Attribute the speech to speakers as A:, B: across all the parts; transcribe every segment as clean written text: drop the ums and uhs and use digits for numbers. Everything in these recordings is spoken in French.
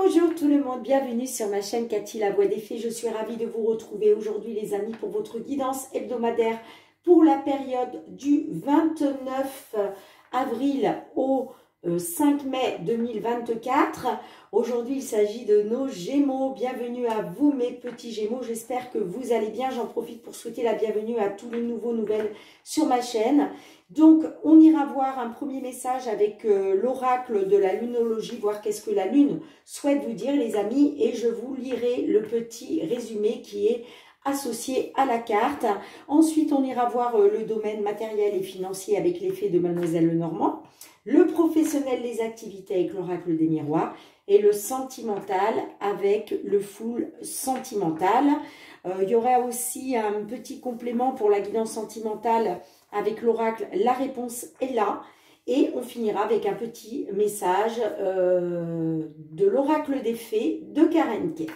A: Bonjour tout le monde, bienvenue sur ma chaîne Cathy la Voix des Fées. Je suis ravie de vous retrouver aujourd'hui les amis pour votre guidance hebdomadaire pour la période du 29 avril au 5 mai 2024. Aujourd'hui il s'agit de nos Gémeaux. Bienvenue à vous mes petits Gémeaux, j'espère que vous allez bien. J'en profite pour souhaiter la bienvenue à tous les nouveaux nouvelles sur ma chaîne. Donc, on ira voir un premier message avec l'oracle de la lunologie, voir qu'est-ce que la lune souhaite vous dire, les amis. Et je vous lirai le petit résumé qui est associé à la carte. Ensuite, on ira voir le domaine matériel et financier avec l'effet de Mademoiselle Lenormand. Le professionnel, les activités avec l'oracle des miroirs. Et le sentimental avec le full sentimental. Il y aura aussi un petit complément pour la guidance sentimentale avec l'oracle, la réponse est là. Et on finira avec un petit message de l'oracle des fées de Karen Kay.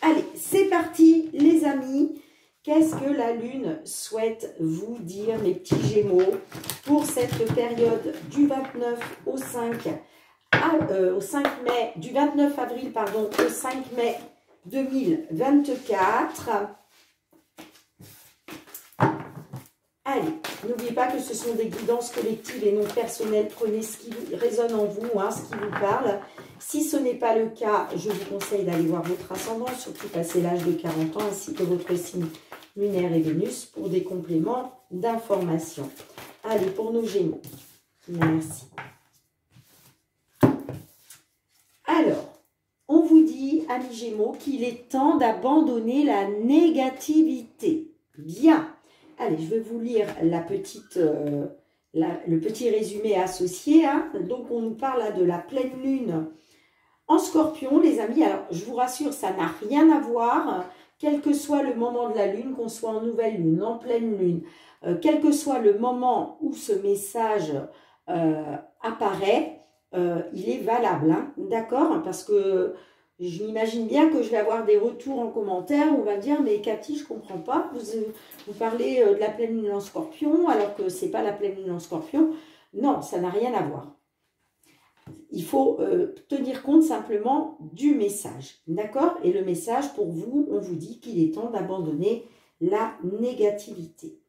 A: Allez, c'est parti les amis. Qu'est-ce que la lune souhaite vous dire, mes petits Gémeaux, pour cette période du 29 au 5 mai, du 29 avril pardon, au 5 mai 2024. Allez, n'oubliez pas que ce sont des guidances collectives et non personnelles. Prenez ce qui résonne en vous, ce qui vous parle. Si ce n'est pas le cas, je vous conseille d'aller voir votre ascendant, surtout passé l'âge de 40 ans, ainsi que votre signe lunaire et Vénus, pour des compléments d'information. Allez, pour nos Gémeaux. Merci. Alors, on vous dit, amis Gémeaux, qu'il est temps d'abandonner la négativité. Bien. Allez, je vais vous lire le petit résumé associé. Donc, on nous parle là de la pleine lune en Scorpion, les amis. Alors, je vous rassure, ça n'a rien à voir, quel que soit le moment de la lune, qu'on soit en nouvelle lune, en pleine lune, quel que soit le moment où ce message apparaît, il est valable, d'accord? Parce que je m'imagine bien que je vais avoir des retours en commentaire où on va me dire « Mais Cathy, je ne comprends pas, vous parlez de la pleine lune en Scorpion alors que ce n'est pas la pleine lune en Scorpion. » Non, ça n'a rien à voir. Il faut tenir compte simplement du message, d'accord? Et le message, pour vous, on vous dit qu'il est temps d'abandonner la négativité.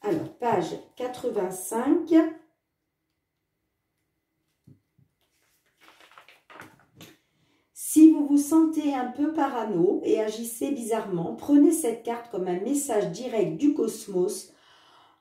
A: Alors, page 85. Si vous vous sentez un peu parano et agissez bizarrement, prenez cette carte comme un message direct du cosmos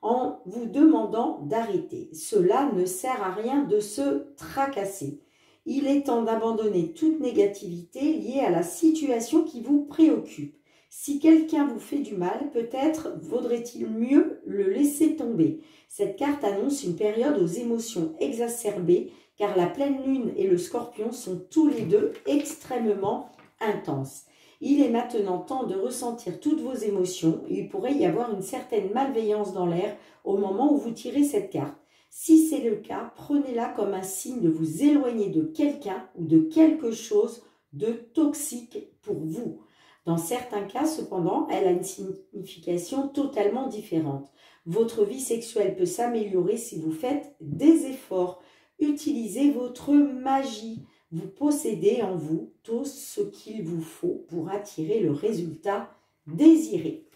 A: en vous demandant d'arrêter. Cela ne sert à rien de se tracasser. Il est temps d'abandonner toute négativité liée à la situation qui vous préoccupe. Si quelqu'un vous fait du mal, peut-être vaudrait-il mieux le laisser tomber. Cette carte annonce une période aux émotions exacerbées, car la pleine lune et le scorpion sont tous les deux extrêmement intenses. Il est maintenant temps de ressentir toutes vos émotions. Il pourrait y avoir une certaine malveillance dans l'air au moment où vous tirez cette carte. Si c'est le cas, prenez-la comme un signe de vous éloigner de quelqu'un ou de quelque chose de toxique pour vous. Dans certains cas, cependant, elle a une signification totalement différente. Votre vie sexuelle peut s'améliorer si vous faites des efforts. Utilisez votre magie. Vous possédez en vous tout ce qu'il vous faut pour attirer le résultat désiré.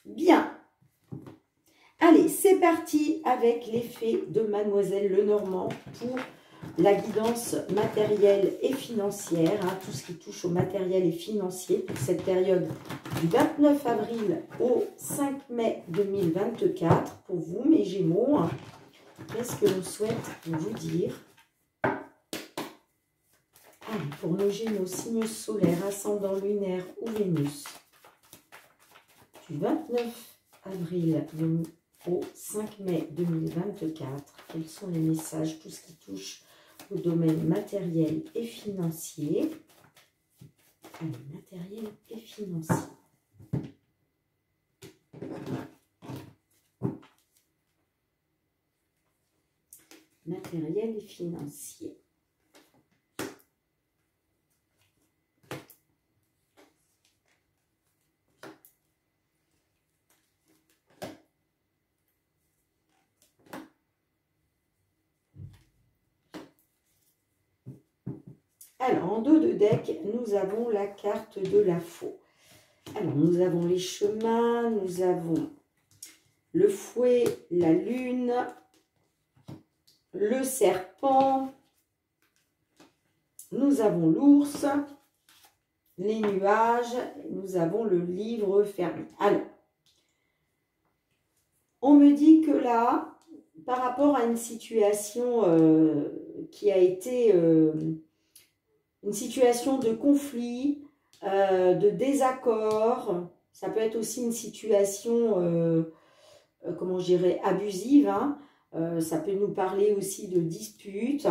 A: Bien. Allez, c'est parti avec l'effet de Mademoiselle Lenormand pour la guidance matérielle et financière. Tout ce qui touche au matériel et financier pour cette période du 29 avril au 5 mai 2024. Pour vous, mes Gémeaux, qu'est-ce que l'on souhaite vous dire? Pour nos Gémeaux, signe solaire, ascendant lunaire ou Vénus, du 29 avril au 5 mai 2024, quels sont les messages, tout ce qui touche au domaine matériel et financier? Matériel et financier. Matériel et financier. Alors, en dos de deck, nous avons la carte de la faux. Alors, nous avons les chemins, nous avons le fouet, la lune, le serpent, nous avons l'ours, les nuages, nous avons le livre fermé. Alors, on me dit que là, par rapport à une situation qui a été une situation de conflit, de désaccord, ça peut être aussi une situation, comment je dirais, abusive, hein. Ça peut nous parler aussi de dispute,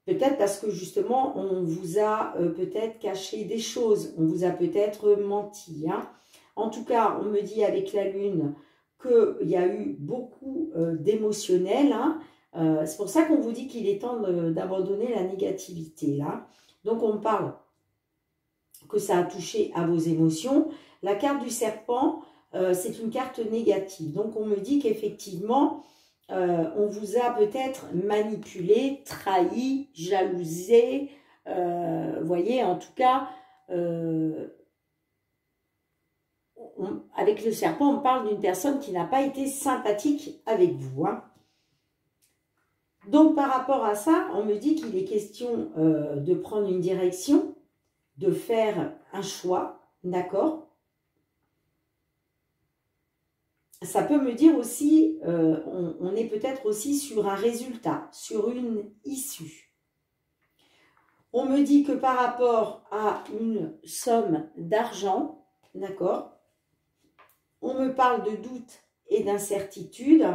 A: peut-être parce que justement, on vous a peut-être caché des choses, on vous a peut-être menti, hein. En tout cas, on me dit avec la lune qu'il y a eu beaucoup d'émotionnel, hein. C'est pour ça qu'on vous dit qu'il est temps d'abandonner la négativité, là. Donc, on parle que ça a touché à vos émotions. La carte du serpent, c'est une carte négative. Donc, on me dit qu'effectivement, on vous a peut-être manipulé, trahi, jalousé. Voyez, en tout cas, avec le serpent, on parle d'une personne qui n'a pas été sympathique avec vous, hein. Donc, par rapport à ça, on me dit qu'il est question de prendre une direction, de faire un choix, d'accord? Ça peut me dire aussi, on est peut-être aussi sur un résultat, sur une issue. On me dit que par rapport à une somme d'argent, d'accord? On me parle de doute et d'incertitude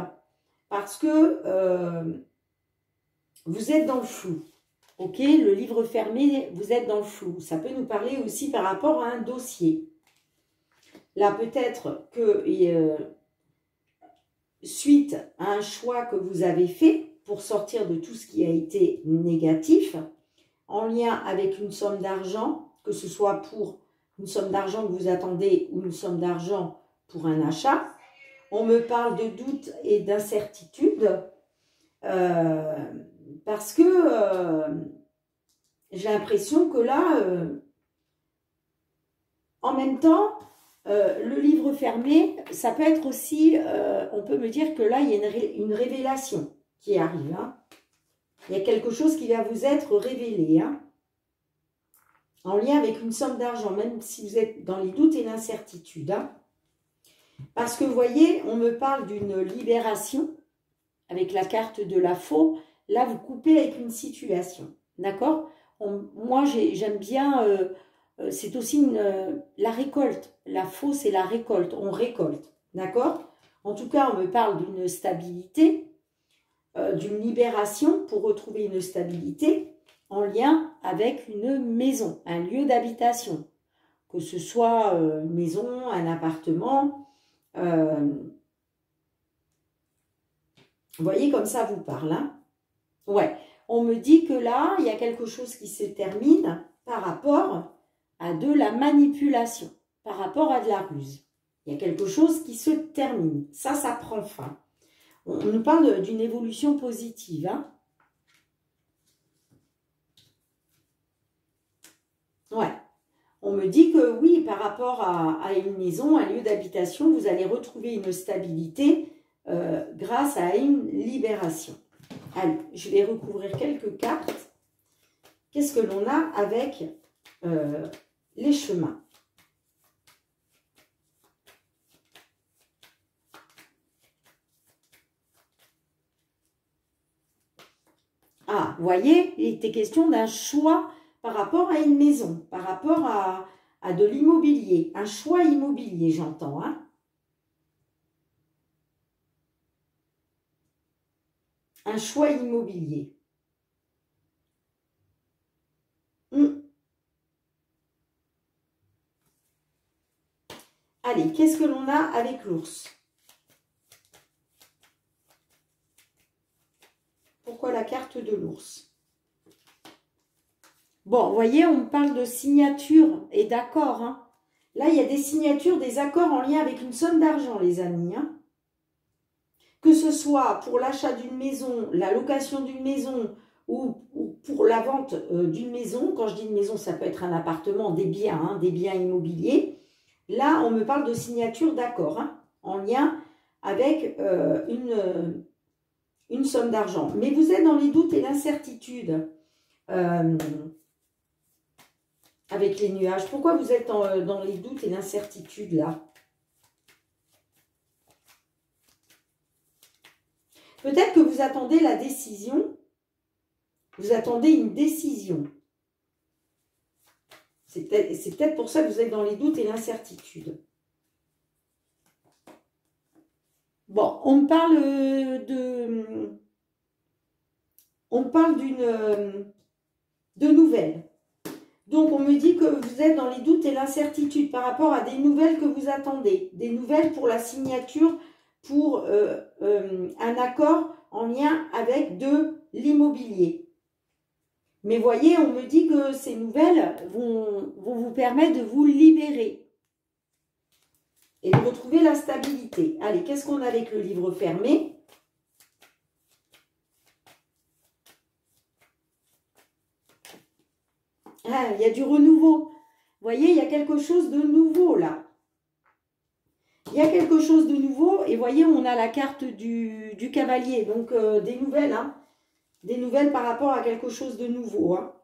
A: parce que vous êtes dans le flou. Ok, le livre fermé, vous êtes dans le flou. Ça peut nous parler aussi par rapport à un dossier. Là, peut-être que suite à un choix que vous avez fait pour sortir de tout ce qui a été négatif, en lien avec une somme d'argent, que ce soit pour une somme d'argent que vous attendez ou une somme d'argent pour un achat, on me parle de doute et d'incertitude parce que j'ai l'impression que là, en même temps, le livre fermé, ça peut être aussi, on peut me dire que là, il y a une révélation qui arrive, hein. Il y a quelque chose qui va vous être révélé, hein, en lien avec une somme d'argent, même si vous êtes dans les doutes et l'incertitude, hein. Parce que, vous voyez, on me parle d'une libération avec la carte de la faux. Là, vous coupez avec une situation, d'accord? Moi, j'aime bien, c'est aussi la récolte. La faux, c'est la récolte, on récolte, d'accord? En tout cas, on me parle d'une stabilité, d'une libération pour retrouver une stabilité en lien avec une maison, un lieu d'habitation. Que ce soit une maison, un appartement. Vous voyez, comme ça vous parle, hein? Ouais, on me dit que là, il y a quelque chose qui se termine par rapport à de la manipulation, par rapport à de la ruse. Il y a quelque chose qui se termine. Ça prend fin. On nous parle d'une évolution positive, hein? Ouais. On me dit que oui, par rapport à une maison, un lieu d'habitation, vous allez retrouver une stabilité grâce à une libération. Allez, je vais recouvrir quelques cartes. Qu'est-ce que l'on a avec les chemins? Ah, vous voyez, il était question d'un choix par rapport à une maison, par rapport à de l'immobilier. Un choix immobilier, j'entends, hein? Un choix immobilier. Allez, qu'est-ce que l'on a avec l'ours? Pourquoi la carte de l'ours? Bon, vous voyez, on me parle de signature et d'accord, hein. Là, il y a des signatures, des accords en lien avec une somme d'argent, les amis, hein. Que ce soit pour l'achat d'une maison, la location d'une maison ou pour la vente d'une maison, quand je dis une maison, ça peut être un appartement, des biens immobiliers. Là, on me parle de signature d'accord, hein, en lien avec une somme d'argent. Mais vous êtes dans les doutes et l'incertitude avec les nuages. Pourquoi vous êtes dans les doutes et l'incertitude là? Peut-être que vous attendez la décision. Vous attendez une décision. C'est peut-être pour ça que vous êtes dans les doutes et l'incertitude. Bon, on me parle de nouvelles. Donc, on me dit que vous êtes dans les doutes et l'incertitude par rapport à des nouvelles que vous attendez. Des nouvelles pour la signature, pour un accord en lien avec de l'immobilier. Mais voyez, on me dit que ces nouvelles vont vous permettre de vous libérer et de retrouver la stabilité. Allez, qu'est-ce qu'on a avec le livre fermé? Ah, il y a du renouveau. Vous voyez, il y a quelque chose de nouveau là. Il y a quelque chose de nouveau et voyez, on a la carte du cavalier. Donc, des nouvelles, hein. Des nouvelles par rapport à quelque chose de nouveau. Hein.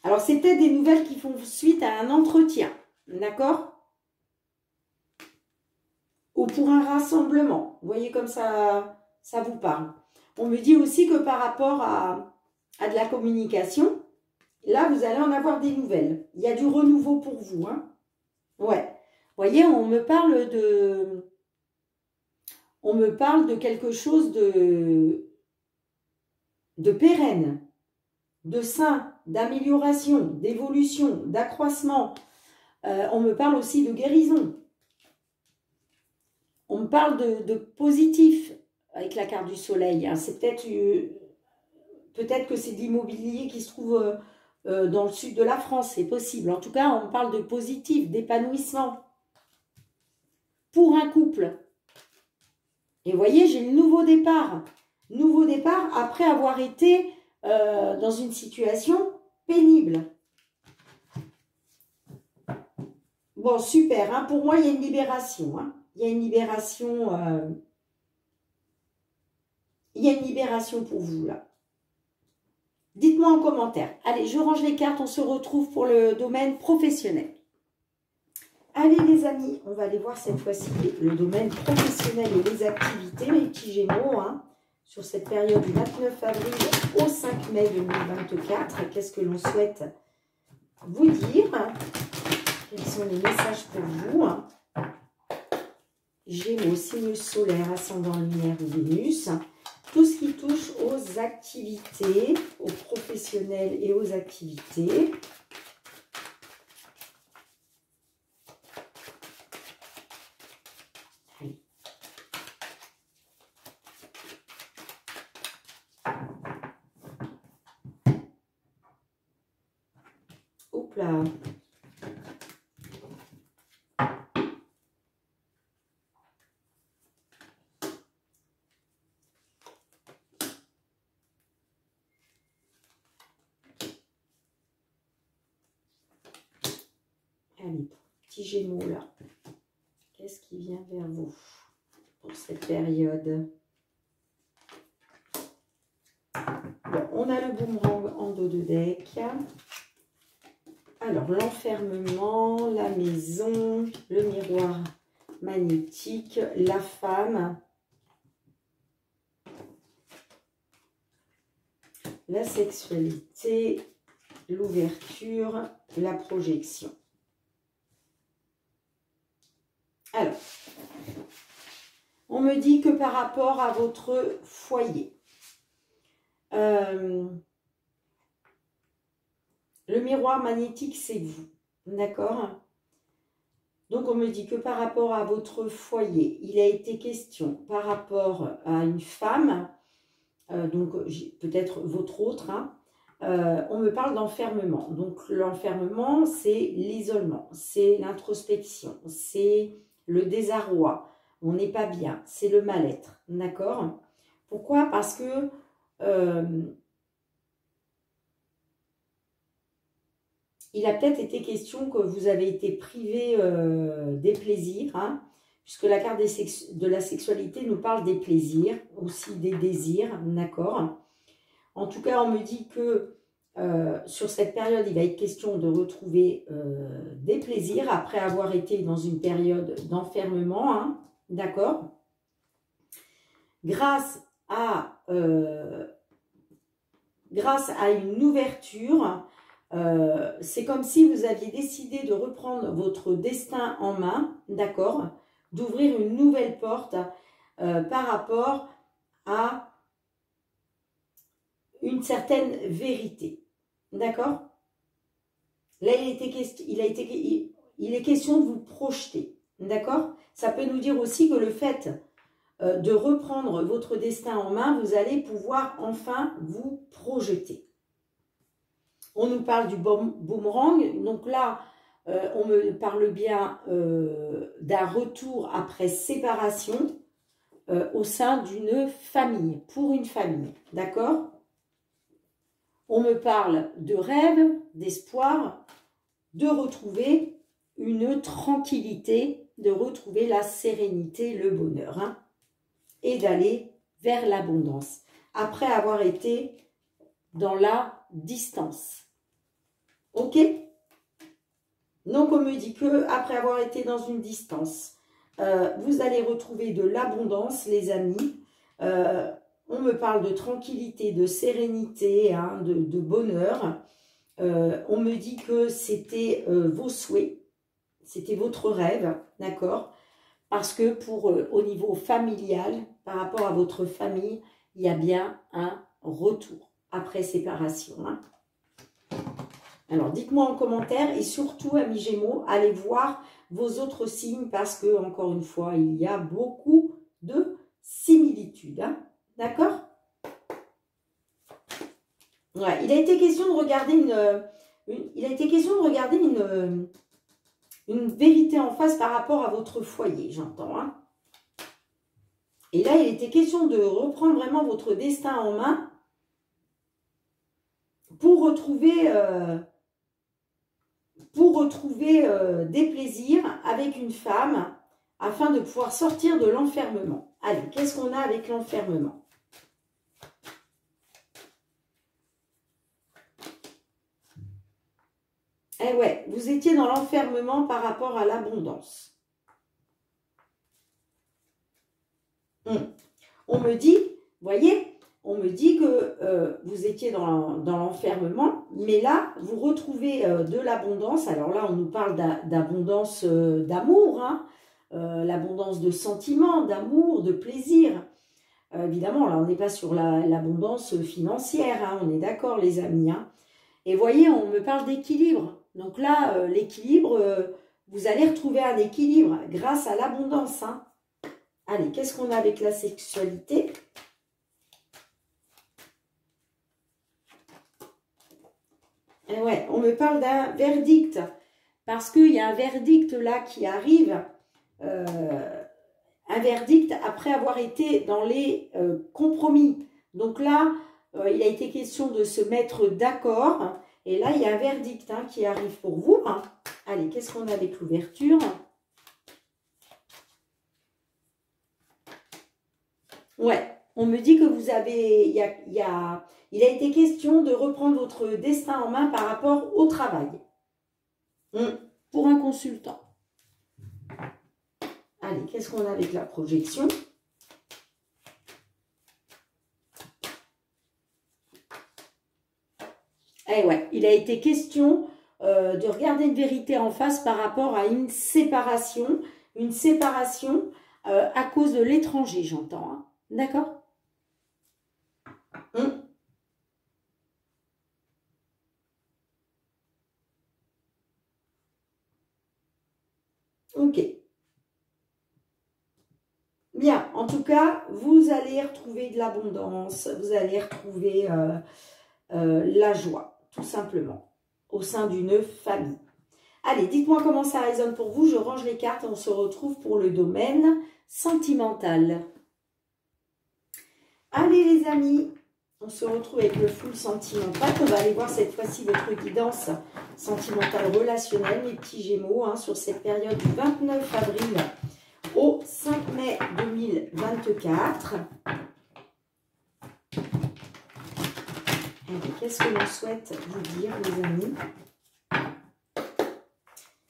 A: Alors, c'est peut-être des nouvelles qui font suite à un entretien. D'accord? Ou pour un rassemblement. Vous voyez comme ça vous parle. On me dit aussi que par rapport à de la communication, là, vous allez en avoir des nouvelles. Il y a du renouveau pour vous. Hein. Ouais. Vous voyez, on me parle de quelque chose de pérenne, de sain, d'amélioration, d'évolution, d'accroissement. On me parle aussi de guérison. On me parle de positif avec la carte du soleil. Hein. C'est peut-être que c'est de l'immobilier qui se trouve dans le sud de la France. C'est possible. En tout cas, on me parle de positif, d'épanouissement. Pour un couple. Et vous voyez, j'ai le nouveau départ. Nouveau départ après avoir été dans une situation pénible. Bon, super. Hein. Pour moi, il y a une libération. Hein. Il y a une libération. Il y a une libération pour vous, là. Dites-moi en commentaire. Allez, je range les cartes. On se retrouve pour le domaine professionnel. Allez les amis, on va aller voir cette fois-ci le domaine professionnel et les activités, mes petits gémeaux, hein, sur cette période du 29 avril au 5 mai 2024. Qu'est-ce que l'on souhaite vous dire? Quels sont les messages pour vous? Gémeaux, signe solaire, ascendant lunaire ou Vénus. Tout ce qui touche aux activités, aux professionnels et aux activités. Hop là. Allez, petit Gémeaux là. Qu'est-ce qui vient vers vous pour cette période? Bon, on a le boomerang en dos de deck. Alors, l'enfermement, la maison, le miroir magnétique, la femme, la sexualité, l'ouverture, la projection. Alors, on me dit que par rapport à votre foyer, le miroir magnétique, c'est vous, d'accord? Donc, on me dit que par rapport à votre foyer, il a été question par rapport à une femme, donc peut-être votre autre, hein, on me parle d'enfermement. Donc, l'enfermement, c'est l'isolement, c'est l'introspection, c'est le désarroi. on n'est pas bien, c'est le mal-être, d'accord? Pourquoi? Parce que il a peut-être été question que vous avez été privé des plaisirs, hein, puisque la carte de la sexualité nous parle des plaisirs, aussi des désirs, d'accord? En tout cas, on me dit que sur cette période, il va être question de retrouver des plaisirs après avoir été dans une période d'enfermement, hein, d'accord? Grâce à une ouverture, c'est comme si vous aviez décidé de reprendre votre destin en main, d'accord? D'ouvrir une nouvelle porte par rapport à une certaine vérité, d'accord? Là, il est question de vous projeter, d'accord? Ça peut nous dire aussi que le fait de reprendre votre destin en main, vous allez pouvoir enfin vous projeter. On nous parle du boomerang, donc là, on me parle bien d'un retour après séparation au sein d'une famille, pour une famille, d'accord? On me parle de rêve, d'espoir, de retrouver une tranquillité, de retrouver la sérénité, le bonheur, hein, et d'aller vers l'abondance, après avoir été dans la distance. Ok? Donc, on me dit que après avoir été dans une distance, vous allez retrouver de l'abondance, les amis. On me parle de tranquillité, de sérénité, hein, de bonheur. On me dit que c'était vos souhaits, c'était votre rêve, d'accord? Parce que au niveau familial, par rapport à votre famille, il y a bien un retour après séparation, hein. Alors, dites-moi en commentaire et surtout, amis Gémeaux, allez voir vos autres signes parce que, encore une fois, il y a beaucoup de similitudes, hein. D'accord? Ouais, il a été question de regarder une vérité en face par rapport à votre foyer, j'entends, hein. Et là, il était question de reprendre vraiment votre destin en main pour retrouver des plaisirs avec une femme afin de pouvoir sortir de l'enfermement. Allez, qu'est-ce qu'on a avec l'enfermement? Eh ouais, vous étiez dans l'enfermement par rapport à l'abondance. On me dit, voyez, on me dit que vous étiez dans l'enfermement, mais là, vous retrouvez de l'abondance. Alors là, on nous parle d'abondance d'amour, hein, l'abondance de sentiments, d'amour, de plaisir. Évidemment, là, on n'est pas sur l'abondance financière, hein, on est d'accord, les amis, hein. Et voyez, on me parle d'équilibre. Donc là, l'équilibre, vous allez retrouver un équilibre grâce à l'abondance, hein. Allez, qu'est-ce qu'on a avec la sexualité? Et ouais, on me parle d'un verdict. Parce qu'il y a un verdict là qui arrive. Un verdict après avoir été dans les compromis. Donc là, il a été question de se mettre d'accord. Et là, il y a un verdict, hein, qui arrive pour vous, hein. Allez, qu'est-ce qu'on a avec l'ouverture? Ouais, on me dit que vous avez... il a été question de reprendre votre destin en main par rapport au travail. Pour un consultant. Allez, qu'est-ce qu'on a avec la projection? Eh ouais, il a été question de regarder une vérité en face par rapport à une séparation à cause de l'étranger, j'entends, hein. D'accord? Ok. Bien, en tout cas, vous allez retrouver de l'abondance, vous allez retrouver la joie, tout simplement, au sein d'une famille. Allez, dites-moi comment ça résonne pour vous. Je range les cartes et on se retrouve pour le domaine sentimental. Allez les amis, on se retrouve avec le full sentimental. On va aller voir cette fois-ci votre guidance sentimentale relationnelle, mes petits Gémeaux, hein, sur cette période du 29 avril au 5 mai 2024. Qu'est-ce que l'on souhaite vous dire, les amis?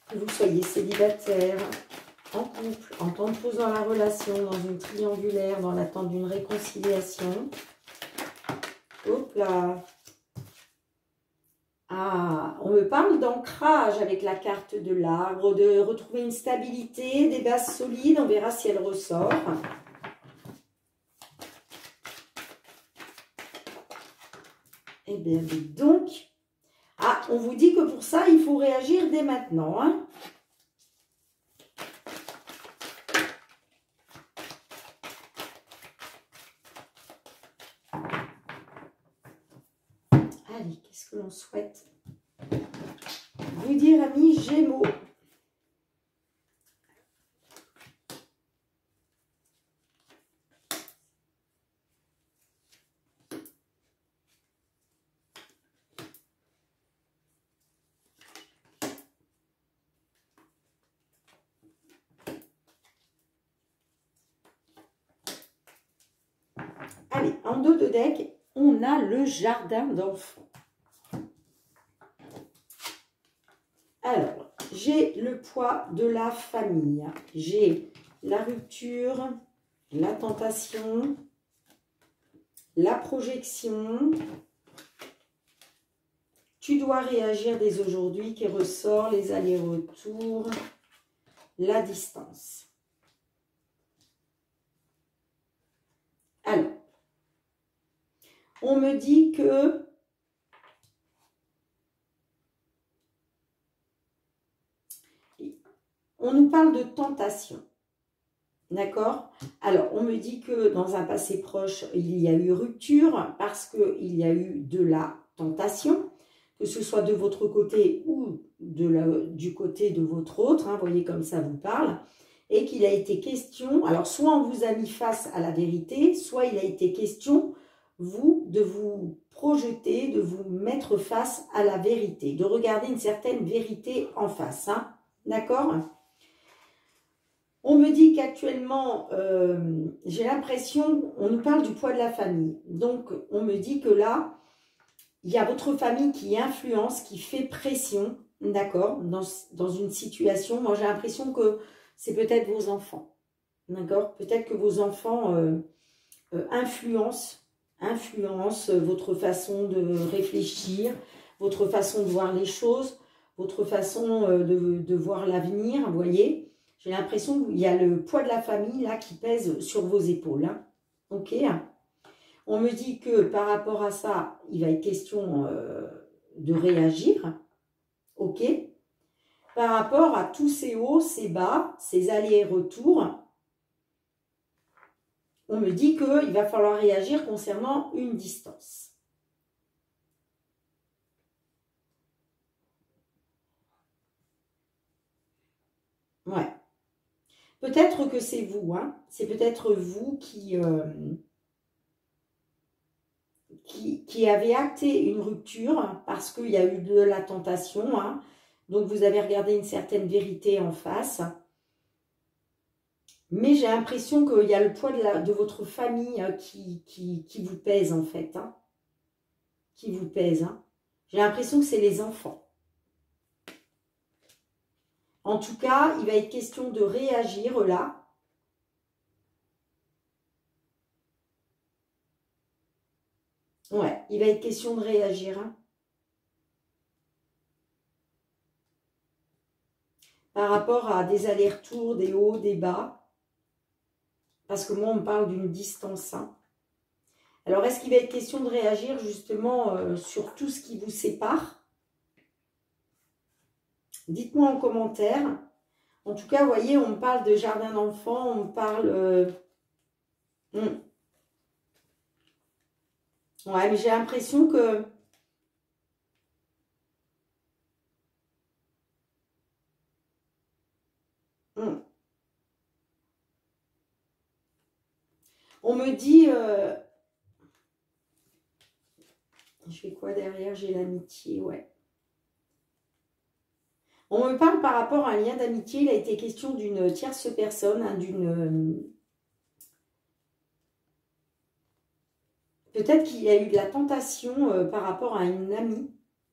A: Que vous soyez célibataire, en couple, en temps de pause dans la relation, dans une triangulaire, dans l'attente d'une réconciliation. Hop là. Ah, on me parle d'ancrage avec la carte de l'arbre, de retrouver une stabilité, des bases solides. On verra si elle ressort. Eh bien, donc, ah, on vous dit que pour ça, il faut réagir dès maintenant, hein. Allez, qu'est-ce que l'on souhaite vous dire, amis Gémeaux? Allez, en dos de deck, on a le jardin d'enfants. Alors, j'ai le poids de la famille. J'ai la rupture, la tentation, la projection. Tu dois réagir dès aujourd'hui qui ressort, les allers-retours, la distance. Alors, on me dit que on nous parle de tentation. D'accord? Alors, on me dit que dans un passé proche, il y a eu rupture parce qu'il y a eu de la tentation, que ce soit de votre côté ou du côté de votre autre, hein, voyez comme ça vous parle, et qu'il a été question, alors soit on vous a mis face à la vérité, soit il a été question, vous, de vous projeter, de vous mettre face à la vérité, de regarder une certaine vérité en face, hein, d'accord? On me dit qu'actuellement, j'ai l'impression, on nous parle du poids de la famille. Donc, on me dit que là, il y a votre famille qui influence, qui fait pression, d'accord, dans une situation. Moi, j'ai l'impression que c'est peut-être vos enfants, d'accord. Peut-être que vos enfants influencent votre façon de réfléchir, votre façon de voir les choses, votre façon de voir l'avenir, vous voyez. J'ai l'impression qu'il y a le poids de la famille là qui pèse sur vos épaules. Hein. Ok. On me dit que par rapport à ça, il va être question de réagir. Ok. Par rapport à tous ces hauts, ces bas, ces allers et retours, on me dit qu'il va falloir réagir concernant une distance. Ouais. Peut-être que c'est vous, hein. C'est peut-être vous qui avez acté une rupture parce qu'il y a eu de la tentation, hein. Donc vous avez regardé une certaine vérité en face. Mais j'ai l'impression qu'il y a le poids de votre famille qui vous pèse en fait, hein. Qui vous pèse, hein. J'ai l'impression que c'est les enfants. En tout cas, il va être question de réagir là. Ouais, il va être question de réagir. Hein. Par rapport à des allers-retours, des hauts, des bas. Parce que moi, on me parle d'une distance. Hein. Alors, est-ce qu'il va être question de réagir justement sur tout ce qui vous sépare? Dites-moi en commentaire. En tout cas, vous voyez, on me parle de jardin d'enfants, on me parle... Ouais, mais j'ai l'impression que... On me dit... je fais quoi derrière? J'ai l'amitié, ouais. On me parle par rapport à un lien d'amitié. Il a été question d'une tierce personne, hein, d'une... Peut-être qu'il y a eu de la tentation par rapport à une amie.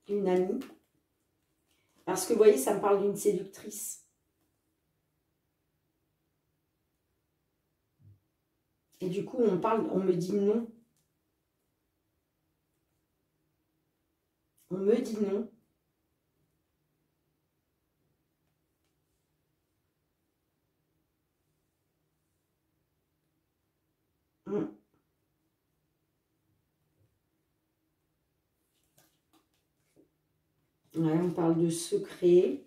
A: Une amie. Parce que, vous voyez, ça me parle d'une séductrice. Et du coup, on me dit non. On me dit non. Ouais, on parle de secrets.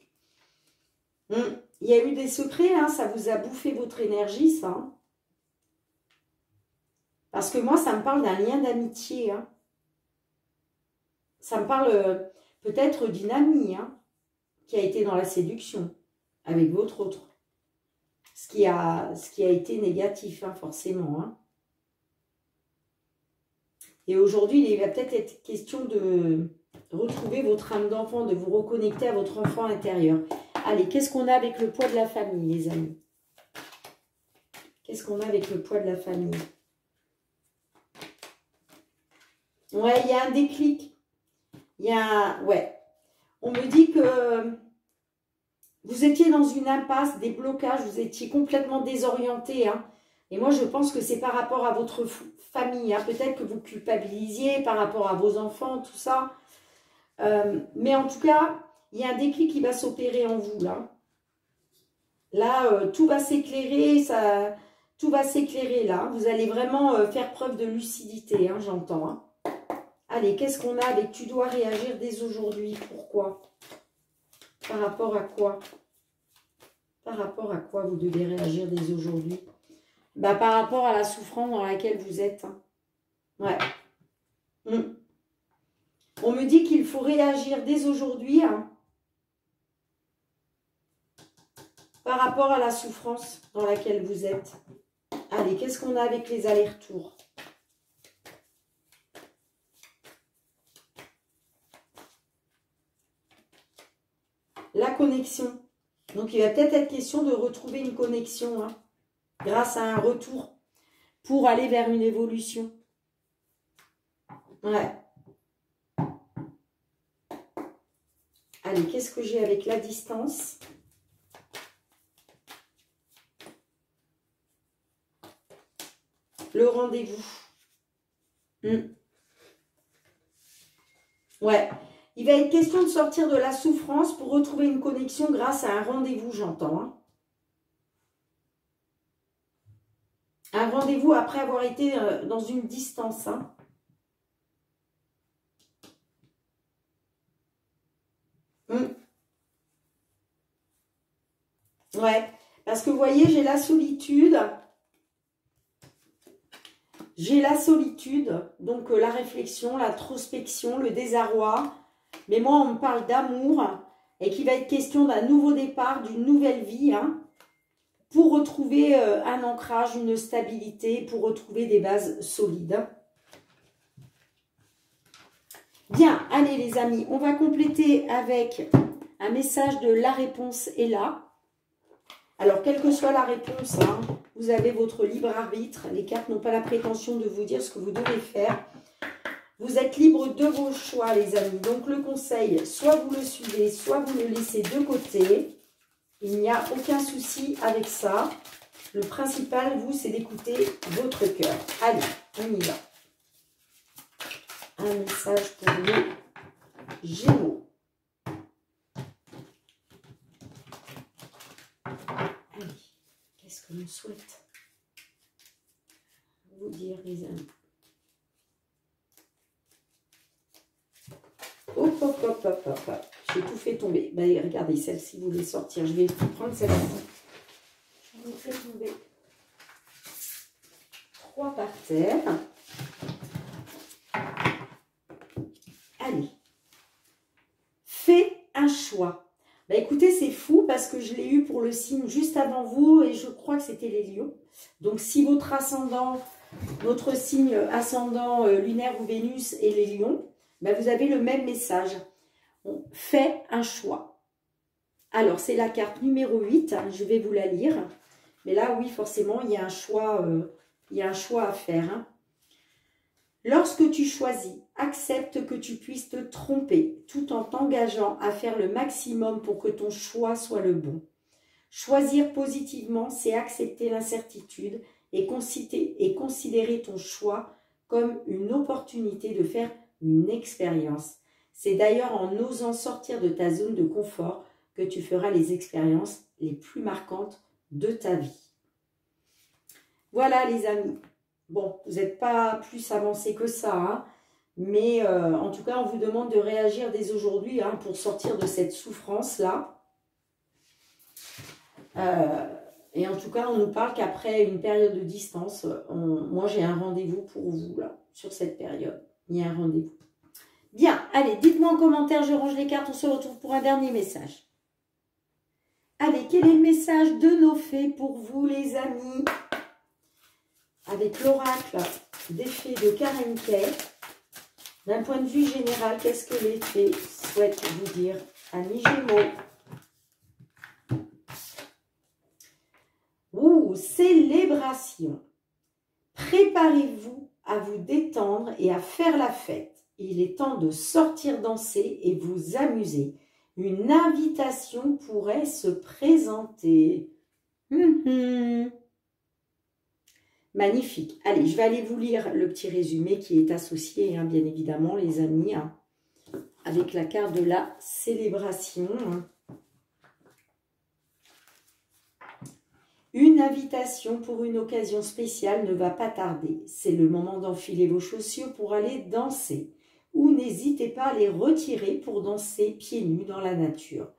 A: Il y a eu des secrets, hein, ça vous a bouffé votre énergie, ça. Hein. Parce que moi, ça me parle d'un lien d'amitié. Hein. Ça me parle peut-être d'une amie hein, qui a été dans la séduction avec votre autre. Ce qui a été négatif, hein, forcément. Hein. Et aujourd'hui, il va peut-être être question de retrouver votre âme d'enfant, de vous reconnecter à votre enfant intérieur. Allez, qu'est-ce qu'on a avec le poids de la famille, les amis? Qu'est-ce qu'on a avec le poids de la famille? Ouais, il y a un déclic. Il y a un... Ouais. On me dit que vous étiez dans une impasse, des blocages, vous étiez complètement désorienté. Hein. Et moi, je pense que c'est par rapport à votre famille. Hein. Peut-être que vous culpabilisiez par rapport à vos enfants, tout ça. Mais en tout cas, il y a un déclic qui va s'opérer en vous, là. Là, tout va s'éclairer, tout va s'éclairer, là. Vous allez vraiment faire preuve de lucidité, hein, j'entends. Hein. Allez, qu'est-ce qu'on a avec « tu dois réagir dès aujourd'hui ». Pourquoi? Par rapport à quoi? Par rapport à quoi vous devez réagir dès aujourd'hui? Bah, par rapport à la souffrance dans laquelle vous êtes. Hein. Ouais. On me dit qu'il faut réagir dès aujourd'hui hein, par rapport à la souffrance dans laquelle vous êtes. Allez, qu'est-ce qu'on a avec les allers-retours? La connexion. Donc, il va peut-être être question de retrouver une connexion hein, grâce à un retour pour aller vers une évolution. Ouais. Allez, qu'est-ce que j'ai avec la distance? Le rendez-vous. Ouais. Il va être question de sortir de la souffrance pour retrouver une connexion grâce à un rendez-vous, j'entends. Hein. Un rendez-vous après avoir été dans une distance. Hein. Ouais, parce que vous voyez, j'ai la solitude. J'ai la solitude, donc la réflexion, l'introspection, le désarroi. Mais moi, on me parle d'amour et qu'il va être question d'un nouveau départ, d'une nouvelle vie, hein, pour retrouver un ancrage, une stabilité, pour retrouver des bases solides. Bien, allez les amis, on va compléter avec un message de la réponse est là. Alors, quelle que soit la réponse, hein, vous avez votre libre arbitre. Les cartes n'ont pas la prétention de vous dire ce que vous devez faire. Vous êtes libre de vos choix, les amis. Donc, le conseil, soit vous le suivez, soit vous le laissez de côté. Il n'y a aucun souci avec ça. Le principal, vous, c'est d'écouter votre cœur. Allez, on y va. Un message pour les Gémeaux. Allez, qu'est-ce que l'on souhaite vous dire, les amis? Hop, hop, hop, hop, hop, hop. J'ai tout fait tomber. Bah, regardez, celle-ci voulait sortir. Je vais prendre celle-ci. Je vous fais tomber 3 par terre. Allez. Fais un choix. Bah, écoutez, c'est fou parce que je l'ai eu pour le signe juste avant vous et je crois que c'était les lions. Donc, si votre ascendant notre signe ascendant lunaire ou Vénus et les lions, ben vous avez le même message. On fait un choix. Alors, c'est la carte numéro 8, hein, je vais vous la lire. Mais là, oui, forcément, il y a un choix à faire. Hein. Lorsque tu choisis, accepte que tu puisses te tromper tout en t'engageant à faire le maximum pour que ton choix soit le bon. Choisir positivement, c'est accepter l'incertitude et considérer ton choix comme une opportunité de faire une expérience. C'est d'ailleurs en osant sortir de ta zone de confort que tu feras les expériences les plus marquantes de ta vie. Voilà les amis. Bon, vous n'êtes pas plus avancé que ça, hein, mais en tout cas, on vous demande de réagir dès aujourd'hui hein, pour sortir de cette souffrance-là. Et en tout cas, on nous parle qu'après une période de distance, moi j'ai un rendez-vous pour vous là, sur cette période. Il y a un rendez-vous. Bien, allez, dites-moi en commentaire, je range les cartes, on se retrouve pour un dernier message. Allez, quel est le message de nos fées pour vous les amis? Avec l'oracle des fées de Karen Kay. D'un point de vue général, qu'est-ce que les fées souhaitent vous dire? Amis Gémeaux. Ouh, célébration. Préparez-vous à vous détendre et à faire la fête. Il est temps de sortir danser et vous amuser. Une invitation pourrait se présenter. Magnifique. Allez, je vais aller vous lire le petit résumé qui est associé, hein, bien évidemment, les amis, hein, avec la carte de la célébration. Une invitation pour une occasion spéciale ne va pas tarder. C'est le moment d'enfiler vos chaussures pour aller danser. Ou n'hésitez pas à les retirer pour danser pieds nus dans la nature.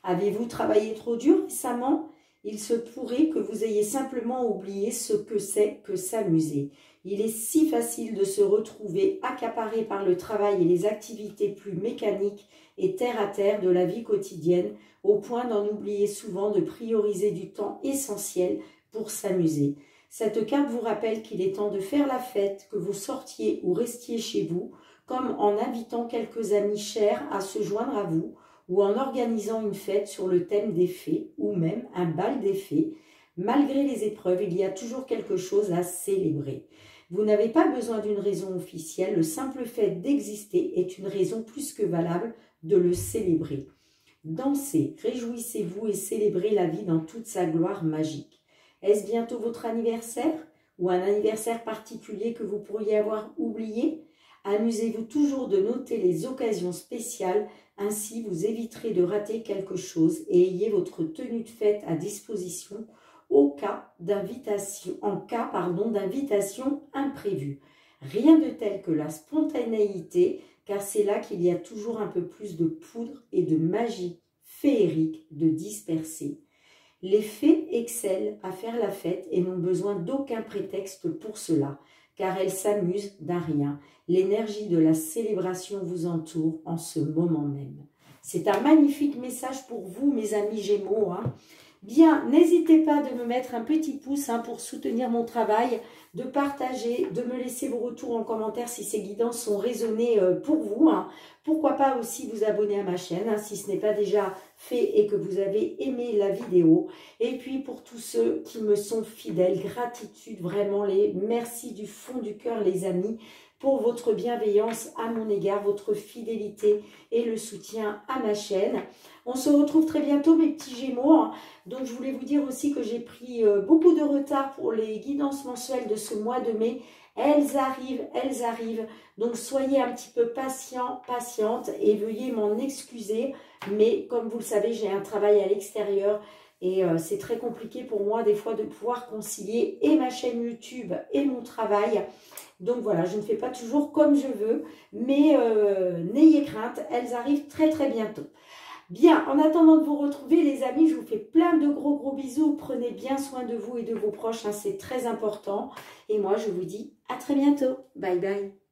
A: Avez-vous travaillé trop dur récemment ? Il se pourrait que vous ayez simplement oublié ce que c'est que s'amuser. Il est si facile de se retrouver accaparé par le travail et les activités plus mécaniques et terre-à-terre de la vie quotidienne, au point d'en oublier souvent de prioriser du temps essentiel pour s'amuser. Cette carte vous rappelle qu'il est temps de faire la fête, que vous sortiez ou restiez chez vous, comme en invitant quelques amis chers à se joindre à vous, ou en organisant une fête sur le thème des fées, ou même un bal des fées. Malgré les épreuves, il y a toujours quelque chose à célébrer. Vous n'avez pas besoin d'une raison officielle, le simple fait d'exister est une raison plus que valable de le célébrer. Dansez, réjouissez-vous et célébrez la vie dans toute sa gloire magique. Est-ce bientôt votre anniversaire ou un anniversaire particulier que vous pourriez avoir oublié? Amusez-vous toujours de noter les occasions spéciales, ainsi vous éviterez de rater quelque chose et ayez votre tenue de fête à disposition en cas d'invitation imprévue. Rien de tel que la spontanéité, car c'est là qu'il y a toujours un peu plus de poudre et de magie féerique de disperser. Les fées excellent à faire la fête et n'ont besoin d'aucun prétexte pour cela, car elles s'amusent d'un rien. L'énergie de la célébration vous entoure en ce moment même. C'est un magnifique message pour vous, mes amis Gémeaux. Hein. Bien, n'hésitez pas de me mettre un petit pouce pour soutenir mon travail, de partager, de me laisser vos retours en commentaire si ces guidances sont raisonnées pour vous. Hein. Pourquoi pas aussi vous abonner à ma chaîne si ce n'est pas déjà fait et que vous avez aimé la vidéo. Et puis pour tous ceux qui me sont fidèles, gratitude vraiment, merci du fond du cœur les amis, pour votre bienveillance à mon égard, votre fidélité et le soutien à ma chaîne. On se retrouve très bientôt mes petits Gémeaux. Donc je voulais vous dire aussi que j'ai pris beaucoup de retard pour les guidances mensuelles de ce mois de mai. Elles arrivent. Donc soyez un petit peu patients, patientes et veuillez m'en excuser. Mais comme vous le savez, j'ai un travail à l'extérieur. Et c'est très compliqué pour moi des fois de pouvoir concilier et ma chaîne YouTube et mon travail. Donc voilà, je ne fais pas toujours comme je veux, mais n'ayez crainte, elles arrivent très très bientôt. Bien, en attendant de vous retrouver les amis, je vous fais plein de gros bisous. Prenez bien soin de vous et de vos proches, c'est très important. Et moi je vous dis à très bientôt. Bye bye.